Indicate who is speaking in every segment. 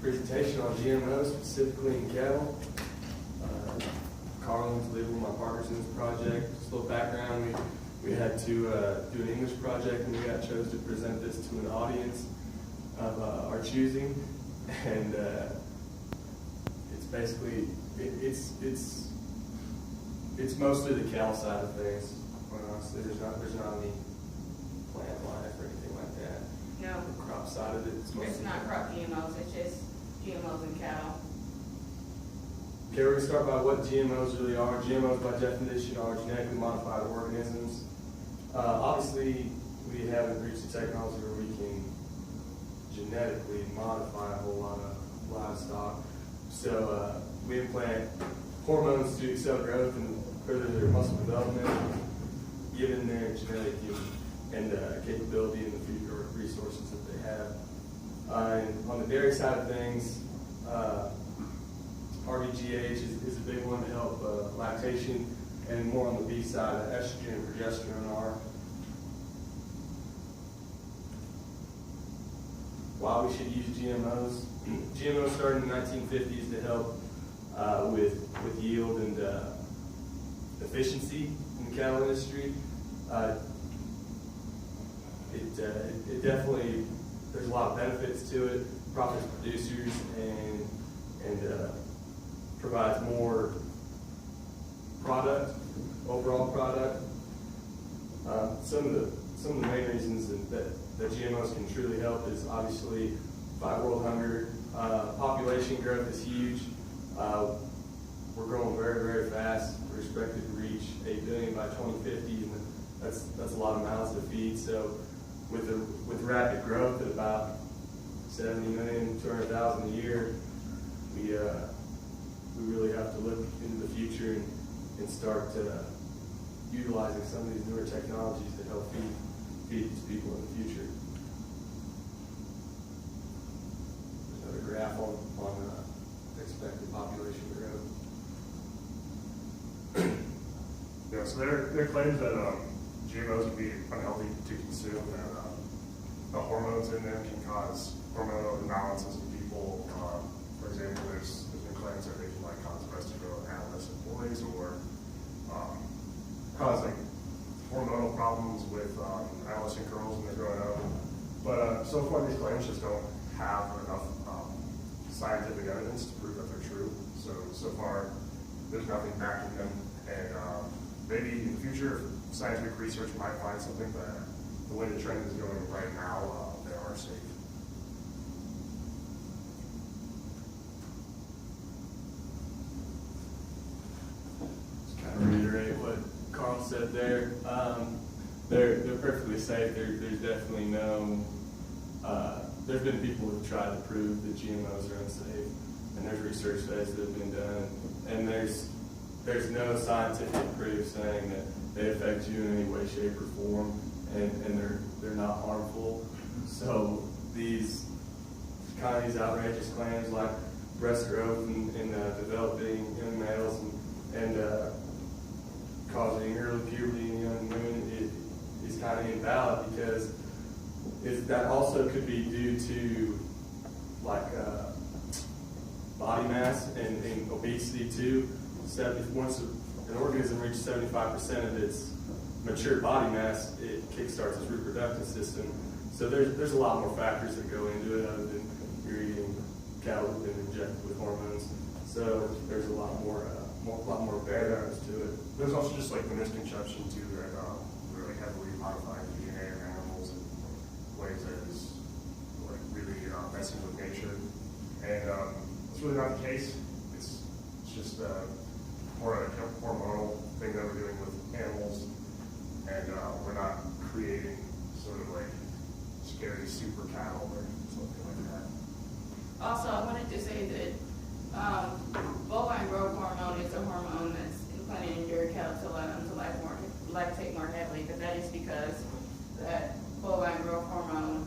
Speaker 1: presentation on GMOs, specifically in cattle. Carlin's leading my partners in this project. Just a little background, we had to do an English project, and we got chosen to present this to an audience of our choosing. And it's basically, it's mostly the cattle side of things. Quite honestly, there's not any plant life or anything like that.
Speaker 2: No.
Speaker 1: The crop side of it,
Speaker 2: It's not crop GMOs, it's just GMOs and cattle.
Speaker 1: Okay, we're going to start by what GMOs really are. GMOs, by definition, are genetically modified organisms. Obviously, we haven't reached the technology where we can genetically modify a whole lot of livestock. So we implant hormones to accelerate growth and further their muscle development, given their genetic and capability in the future resources that they have. And on the dairy side of things, RDGH is a big one to help lactation, and more on the beef side, estrogen and progesterone are. Why we should use GMOs? GMOs started in the 1950s to help with yield and efficiency in the cattle industry. It definitely, there's a lot of benefits to it, profits producers, and provides more product, overall product. Some of the main reasons that GMOs can truly help is obviously fight world hunger. Population growth is huge. We're growing very, very fast. We're expected to reach 8 billion by 2050, and that's a lot of mouths to feed. So with rapid growth at about 70,200,000 a year, we really have to look into the future and start utilizing some of these newer technologies to help feed these people in the future. There's another graph on expected population growth.
Speaker 3: Yeah, so there are claims that GMOs can be unhealthy to consume, and the hormones in them can cause hormonal imbalances in people. For example, there's been claims that they can cause breast growth in adolescent boys, or causing hormonal problems with adolescent girls when they're growing up. But so far, these claims just don't have enough scientific evidence to prove that they're true. So far, there's nothing backing them, and maybe in the future, scientific research might find something, but the way the trend is going right now, they are safe.
Speaker 1: Just kind of reiterate what Carl said there. They're perfectly safe. There's definitely no. There's been people who've tried to prove that GMOs are unsafe, and there's research studies that have been done, and there's no scientific proof saying that they affect you in any way, shape, or form, and they're not harmful. So these outrageous claims like breast growth in developing young males and causing early puberty in young women is kind of invalid, because that also could be due to body mass and obesity too. Once an organism reaches 75% of its mature body mass, it kickstarts its reproductive system. So there's a lot more factors that go into it other than you're eating cattle that have been injected with hormones. So there's a lot more variables to it.
Speaker 3: There's also just the misconception too that we're heavily modifying the DNA of animals in ways that is really messing with nature, and it's really not the case. It's just more of a hormonal thing that we're doing with animals, and we're not creating sort of scary super cattle or something like that.
Speaker 2: Also, I wanted to say that bovine growth hormone is a hormone that's implanted in dairy cattle to allow them to lactate more heavily, but that is because that bovine growth hormone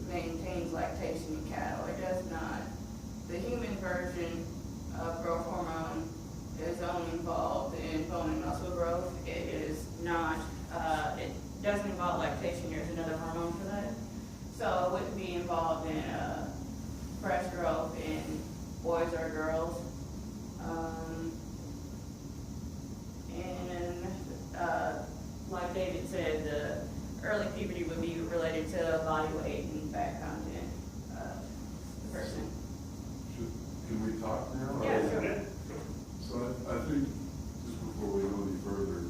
Speaker 2: maintains lactation in cattle. It does not. The human version of growth hormone is only involved in bone and muscle growth. It is not, it doesn't involve lactation. There's another hormone for that. So it wouldn't be involved in fresh growth fat content of the person.
Speaker 4: Can we talk now?
Speaker 2: Yeah, sure.
Speaker 3: Yeah.
Speaker 4: So I think, just before we go any further,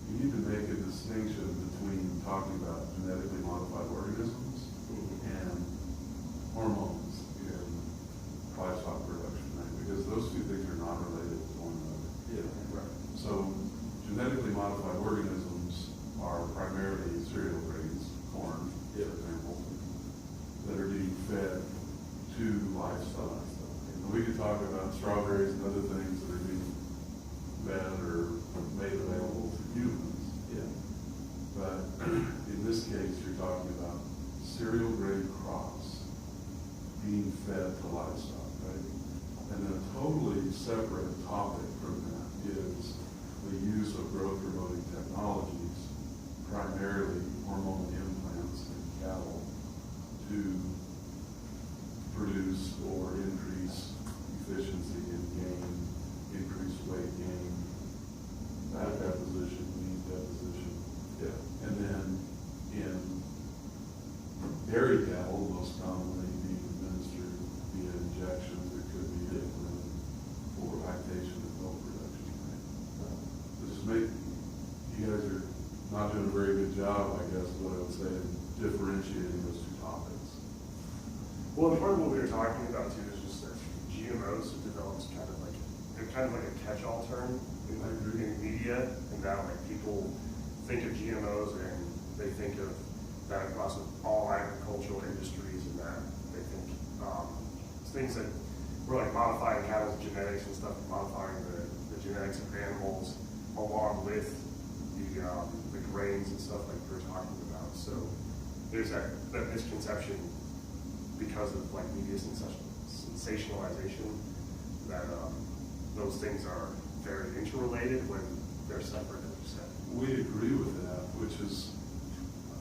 Speaker 4: you need to make a distinction between talking about genetically modified organisms and hormones in livestock production, right? Because those two things are not related to one another.
Speaker 1: Yeah.
Speaker 3: Right.
Speaker 4: So genetically modified organisms are primarily cereal grains, corn, for example, that are being fed to livestock. And we could talk about strawberries and other things that are being fed or made available to humans.
Speaker 1: Yeah.
Speaker 4: But in this case, you're talking about cereal grain crops being fed to livestock, right? And then a totally separate topic from that is the use of growth promoting technologies, primarily hormone implants in cattle, to produce or increase efficiency and gain, increase weight gain, fat deposition, lean deposition.
Speaker 1: Yeah.
Speaker 4: And then in dairy cattle, most commonly being administered via injections, it could be given for lactation and milk production. Right? This is you guys are not doing a very good job, I guess, what I would say, in differentiating those two topics.
Speaker 3: Well, and part of what we were talking about too is just that GMOs have developed they're kind of like a catch-all term in media, and now like people think of GMOs and they think of that across all agricultural industries, and that they think it's things that we're like modifying cattle's genetics and stuff, modifying the genetics of animals along with the grains and stuff like we're talking about. So there's that misconception because of like media sensationalization that those things are very interrelated when they're separate, as you said.
Speaker 4: We agree with that, which is,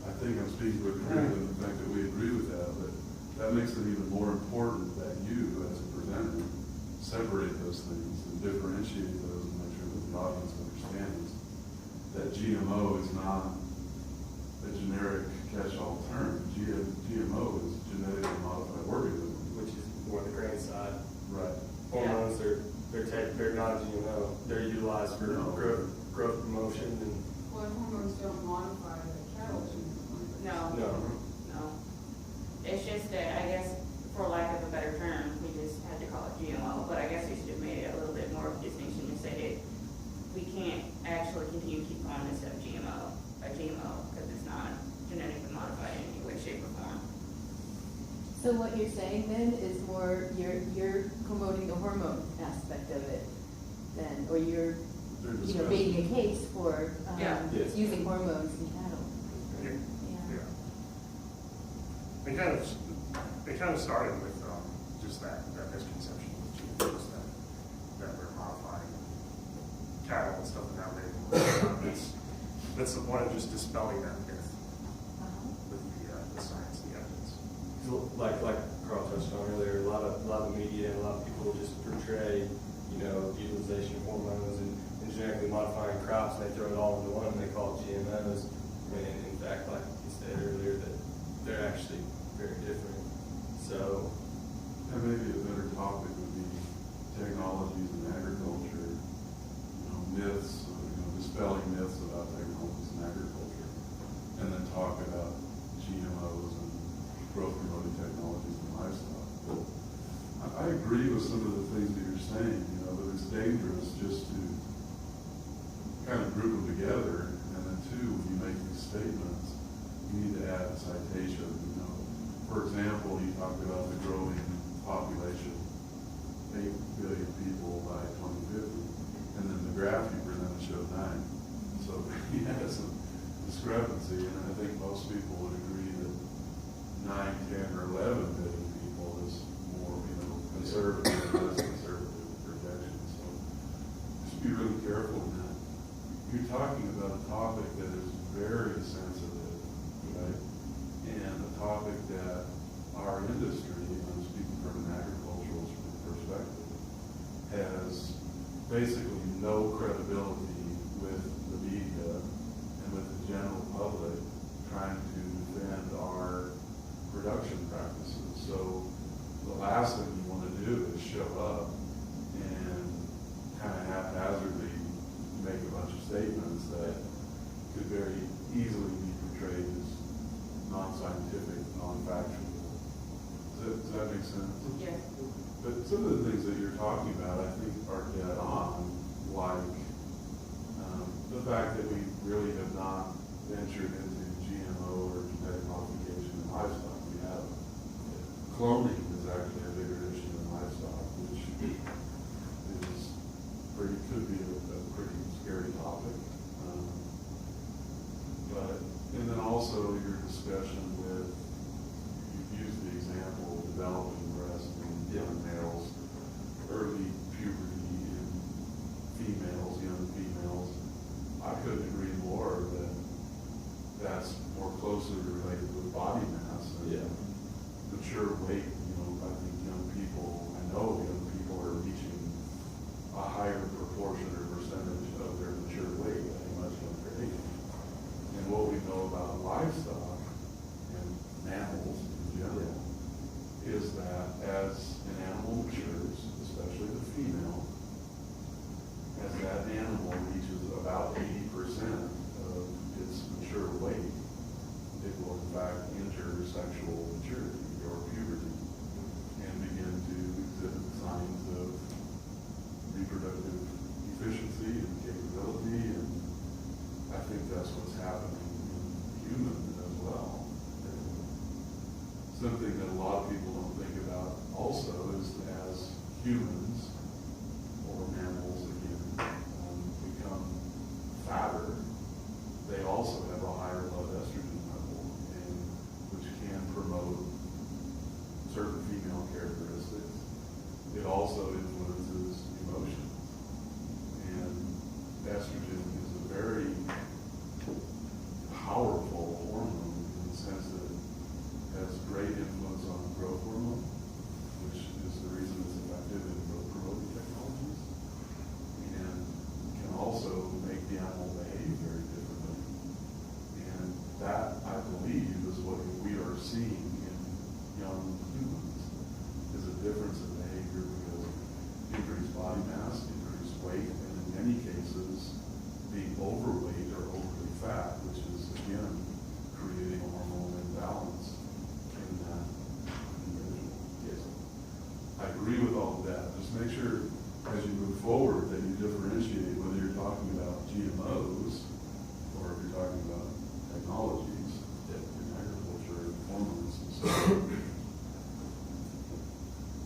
Speaker 4: I think I'm speaking with agreement in the fact that we agree with that, but that makes it even more important that you, as a presenter, separate those things and differentiate those and make sure that the audience understands that GMO is not a generic catch-all term. GMO is genetically modified organism.
Speaker 1: Which is more the grain side.
Speaker 4: Right.
Speaker 1: Hormones, they're not GMO. They're utilized for
Speaker 4: No.
Speaker 1: growth promotion and.
Speaker 5: Well, hormones don't modify the cattle.
Speaker 2: No,
Speaker 1: No.
Speaker 2: no. It's just that, I guess, for lack of a better term, we just had to call it GMO, but I guess we should have made it a little bit more of a distinction and say that we can't actually continue to keep calling this stuff a GMO, because it's not genetically modified in any way, shape, or form.
Speaker 6: So what you're saying then is more, you're promoting the hormone aspect of it then, or you're, making a case for,
Speaker 2: Yeah.
Speaker 1: Yes.
Speaker 6: using hormones in cattle.
Speaker 3: Yeah.
Speaker 6: Yeah.
Speaker 3: Yeah. It kind of started with just that misconception with GMOs that we're modifying cattle and stuff in that way. That's the point of just dispelling that myth with the science and the evidence.
Speaker 1: Like Carl touched on earlier, a lot of media and a lot of people just portray, utilization of hormones and genetically modifying crops, and they throw it all into one and they call it GMOs. When in fact, like you said earlier, that they're actually very different. So,
Speaker 4: And maybe a better topic would be technologies in agriculture, myths, dispelling myths about technologies in agriculture, and then talk about GMOs and growth promoting technologies in livestock. But I agree with some of the things that you're saying, that it's dangerous just to kind of group them together, and then two, when you make these statements, you need to add citation. For example, you talked about the growing population, 8 billion people by 2050, and then the graph you presented showed 9. So you had some discrepancy, and I think most people would agree that 9, 10, or 11 billion people is more, conservative or less conservative projection. So just be really careful in that. You're talking about a topic that is very sensitive, right? And a topic that our industry, I'm speaking from an agricultural perspective, has basically no credibility with the media and with the general public trying to defend our production practices. So the last thing you want to do is show up and kind of haphazardly make a bunch of statements that could very easily be portrayed as non-scientific, non-factual. Does that make sense?
Speaker 2: Yeah.
Speaker 4: But some of the things that you're talking about, I think, are dead on, like the fact that we really have not ventured into GMO or genetic modification in livestock. We have cloning is actually a bigger issue in livestock, which is could be a pretty scary topic. And then also your discussion with, you've used the example of developing breast in young males, early puberty in females, young females. I couldn't agree more that that's more closely related with body mass and mature weight. I think young people, I know young people are reaching a higher proportion or percentage of their mature weight at a much younger age. And what we know about livestock and mammals in general is that as an animal matures, especially the female, as that animal reaches about 80% of its mature weight, it will in fact enter sexual maturity or puberty and begin to exhibit signs of reproductive efficiency and capability, and I think that's what's happening in humans as well. Something that a lot of people don't think about also is as humans or mammals again become fatter, they also have a higher blood estrogen level, and which can promote certain female characteristics. It also influences emotions, and estrogen is a very powerful hormone in the sense that it has great influence on growth hormone, which is the reason it's effective in growth promoting technologies, and can also make the animal behave very differently. And that, I believe, is what we are seeing in young humans, is a difference in behavior because of increased body mass, increased weight, and in many cases, being overweight or overly fat, which is, again, creating a hormonal imbalance in that individual. Yes. I agree with all of that. Just make sure as you move forward that you differentiate whether you're talking about GMOs or if you're talking about technologies in agriculture and hormones and so on.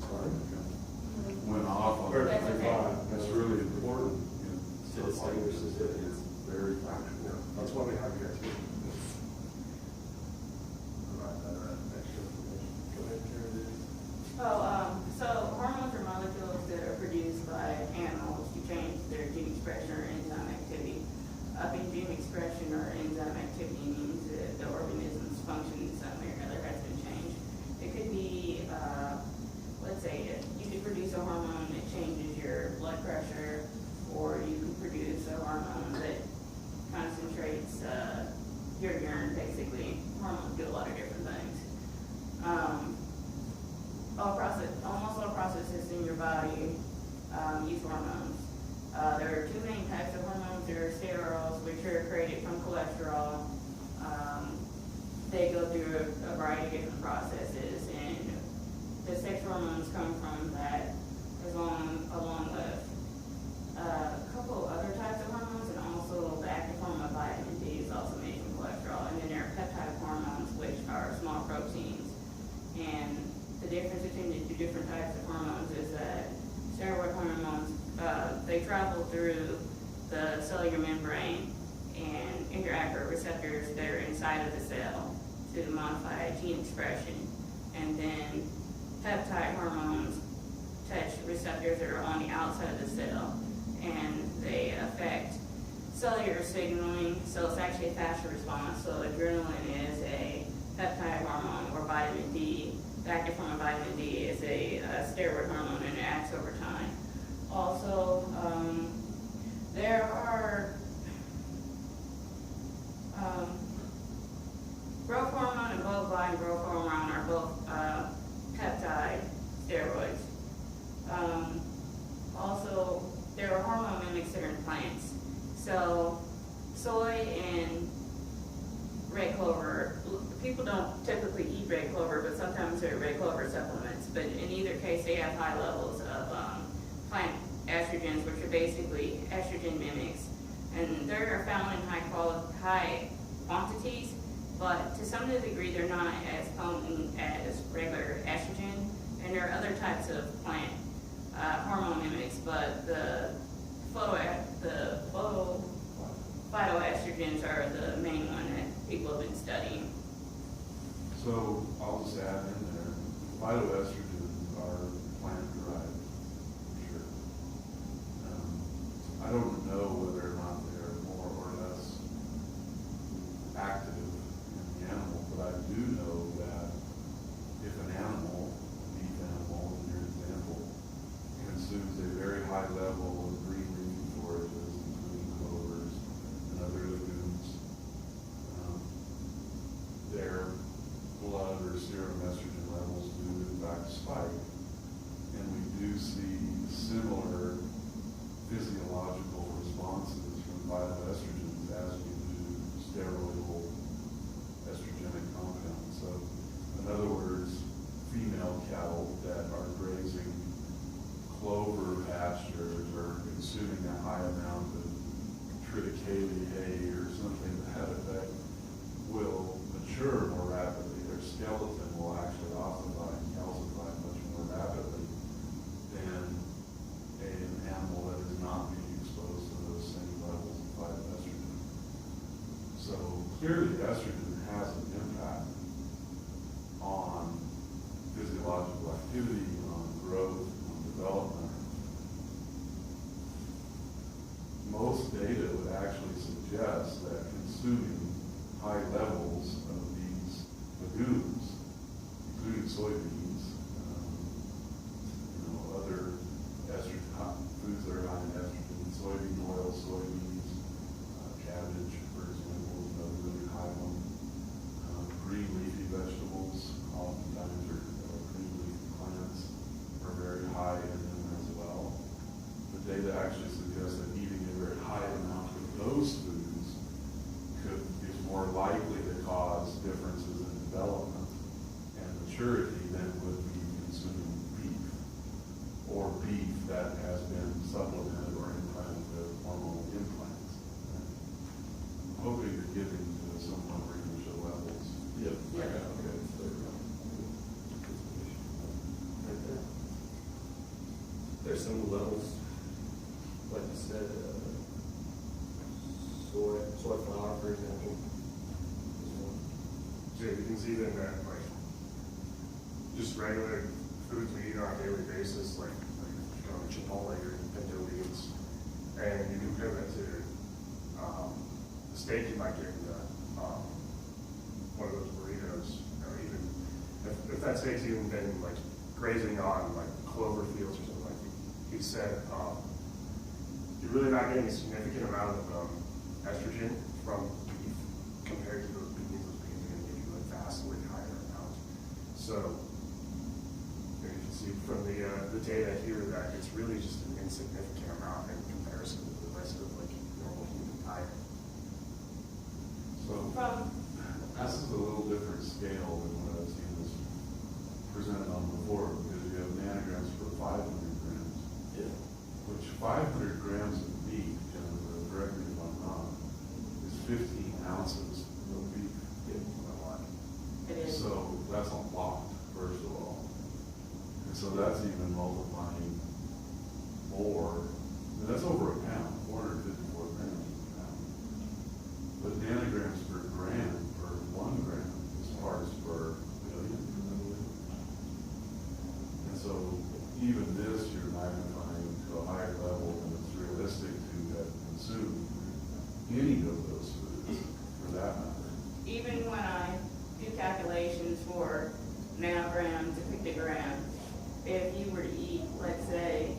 Speaker 4: Sorry, I went off on that.
Speaker 2: That's okay.
Speaker 4: That's really important in stuff like this. It's very factual.
Speaker 3: That's why we have you guys here. Provide that extra information. Go ahead, Karen.
Speaker 2: So hormones are molecules that are produced by animals to change their gene expression or enzyme activity. Upping gene expression or enzyme activity means that the organism's function in some way or another has been changed. It could be, let's say, you could produce a hormone that changes your blood pressure, or you can produce a hormone that concentrates your urine, basically. Hormones do a lot of different things. Almost all processes in your body use hormones. There are two main types of hormones. There are sterols, which are created from cholesterol. They go through a variety of different processes, and the sex hormones come from that, along with a couple other types of hormones, and also the active form of vitamin D is also made from cholesterol. And then there are peptide hormones, which are small proteins. And the difference between the two different types of hormones is that steroid hormones, they travel through the cellular membrane and interact with receptors that are inside of the cell to modify gene expression. And then peptide hormones touch receptors that are on the outside of the cell, and they affect cellular signaling. So it's actually a faster response. So adrenaline is a peptide hormone, or vitamin D, the active form of vitamin D, is a steroid hormone, and it acts over time. Also, there are growth hormone and bovine growth hormone are both sometimes they're red clover supplements, but in either case, they have high levels of, plant estrogens, which are basically estrogen mimics. And they're found in high quantities, but to some degree, they're not as potent as regular estrogen. And there are other types of plant, hormone mimics, but the phytoestrogens are the main one that people have been studying.
Speaker 4: So I'll just add in there, phytoestrogens are plant derived, for sure. I don't know whether or not they're more or less active in the animal, but I do know that if an animal, a beef animal in your example, consumes a very high level of green leafy forages, including clovers and other legumes, their blood or serum estrogen levels do in fact spike. And we do see similar physiological responses from phytoestrogens as we do steroidal estrogenic compounds. So in other words, female cattle that are grazing clover pastures or consuming a high amount of triticale hay or something to that effect will mature more rapidly. Their skeleton will actually ossify and calcify much more rapidly than an animal that is not being exposed to those same levels of phytoestrogen. So clearly estrogen has an impact on physiological activity, on growth, on development. Most data would actually suggest that consuming high levels of these legumes, including soybeans, other estrogen foods that are high in estrogen, soybean oil, soybeans, cabbage, for example, is another really high one. Green leafy vegetables, oftentimes are green leafy plants, are very high in them as well. The data actually suggests that eating a very high amount of those foods is more likely to cause differences in development and maturity than would be consuming beef, or beef that has been supplemented or implanted with hormonal implants. I'm hoping to get into somewhat reasonable levels.
Speaker 1: Yep.
Speaker 2: Yeah.
Speaker 1: Okay. There's some levels, like you said, soy flour, for example.
Speaker 3: So you can see then that like just regular foods we eat on a daily basis, like Chipotle or pinto beans, and you compare that to the steak you might get in one of those burritos, or even if that steak's even been like grazing on like clover fields or something like he said, you're really not getting a significant amount of estrogen from beef compared to those beans. Those beans are going to give you a vastly higher amount. So you can see from the data here that it's really just an insignificant amount in comparison to the rest of like normal human diet.
Speaker 4: So this is a little different scale than what I've seen this presented on before, because you have nanograms for 500 grams.
Speaker 1: Yeah.
Speaker 4: Which 500 grams of beef, Jennifer, correct me if I'm wrong, is 15 ounces of beef.
Speaker 2: It is.
Speaker 4: So that's a lot, first of all. And so that's even multiplying more. And that's over a pound, 454 grams per pound. But nanograms per gram, per 1 gram, is parts per billion. And so even this, you're magnifying to a higher level than it's realistic to have consumed any of those foods, for that matter.
Speaker 2: Even when I do calculations for nanograms to picogram, if you were to eat, let's say,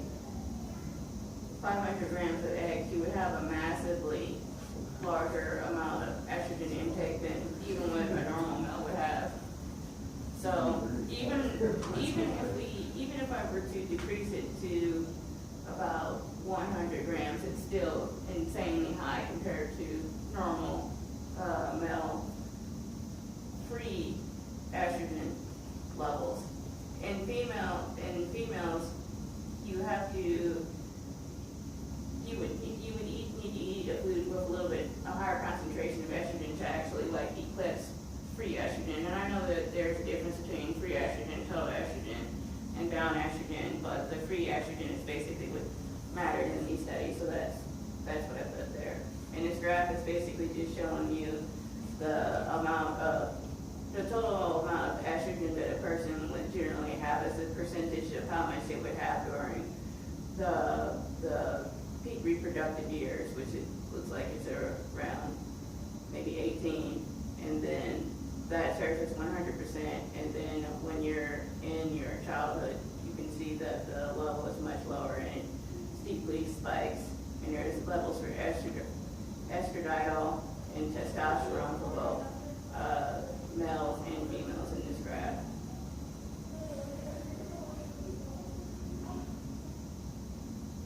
Speaker 2: 500 grams of eggs, you would have a massively larger amount of estrogen intake than even what a normal male would have. So even if I were to decrease it to about 100 grams, it's still insanely high compared to normal male free estrogen levels. In females, you have to, you would need to eat a food with a higher concentration of estrogen to actually like eclipse free estrogen. And I know that there's a difference between free estrogen, total estrogen, and bound estrogen, but the free estrogen is basically what mattered in these studies, so that's what I put there. And this graph is basically just showing you the total amount of estrogen that a person would generally have as a percentage of how much they would have during the peak reproductive years, which it looks like it's around maybe 18, and then that starts at 100%, and then when you're in your childhood, you can see that the level is much lower and it steeply spikes, and there's levels for estradiol and testosterone for both males and females in this graph.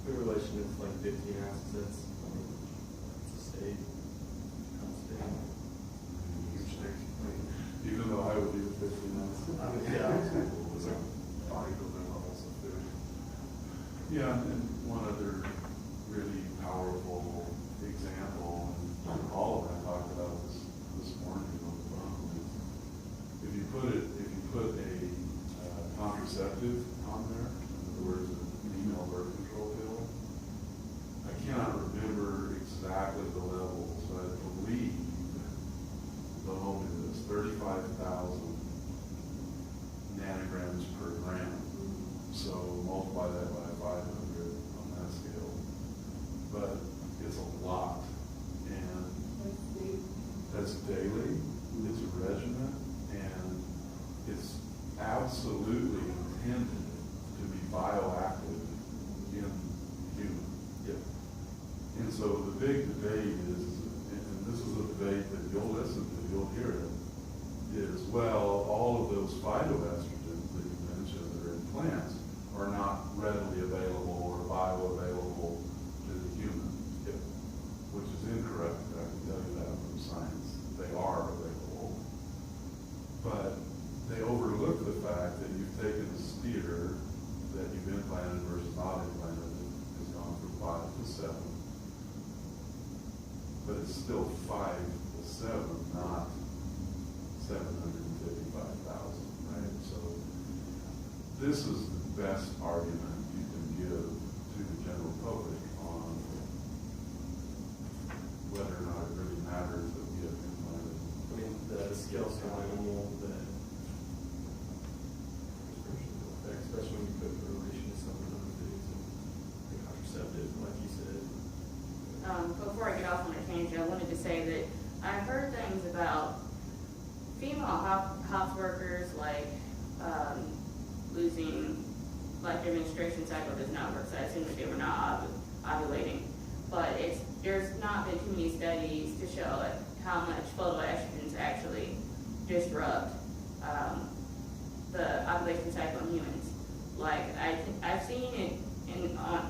Speaker 1: In relation to like 15 ounces, that's, I mean, it's a state, constant.
Speaker 3: Huge thing.
Speaker 4: Even though I would use 15 ounces.
Speaker 3: I mean, yeah, those are bodybuilding levels of food.
Speaker 4: Yeah, and one other really powerful example, and all of them talked about this morning on the phone, is if you put a contraceptive on there, in other words, a female birth control pill, I cannot remember exactly the levels, but I believe the limit is 35,000 nanograms per gram. So multiply that by 500 on that scale. But it's a lot. And that's daily, it's a regimen, and it's absolutely intended to be bioactive in human.
Speaker 1: Yep.
Speaker 4: And so the big debate is, and this is a debate that you'll listen to, you'll hear it, is, well, all of those phytoestrogens that you mentioned that are in plants are not readily available or bioavailable to the human.
Speaker 1: Yep.
Speaker 4: Which is incorrect. I can tell you that from science. They are available. But they overlook the fact that you've taken a steer that you've implanted versus not implanted has gone from 5 to 7. But it's still 5 to 7, not 755,000, right? So this is the best argument you can give to the general public on whether or not it really matters that we have implanted.
Speaker 1: I mean, the scale's kind of animal that, especially when you put in relation to some of the other things and the contraceptive, like you said.
Speaker 2: Before I get off on a tangent, I wanted to say that I've heard things about female house workers, like losing, like their menstruation cycle does not work, so I assume that they were not ovulating. But there's not been too many studies to show like how much photoestrogens actually disrupt the ovulation cycle in humans. Like I've seen it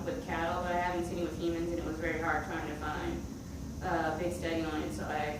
Speaker 2: with cattle, but I haven't seen it with humans, and it was very hard trying to find a big study on it, so I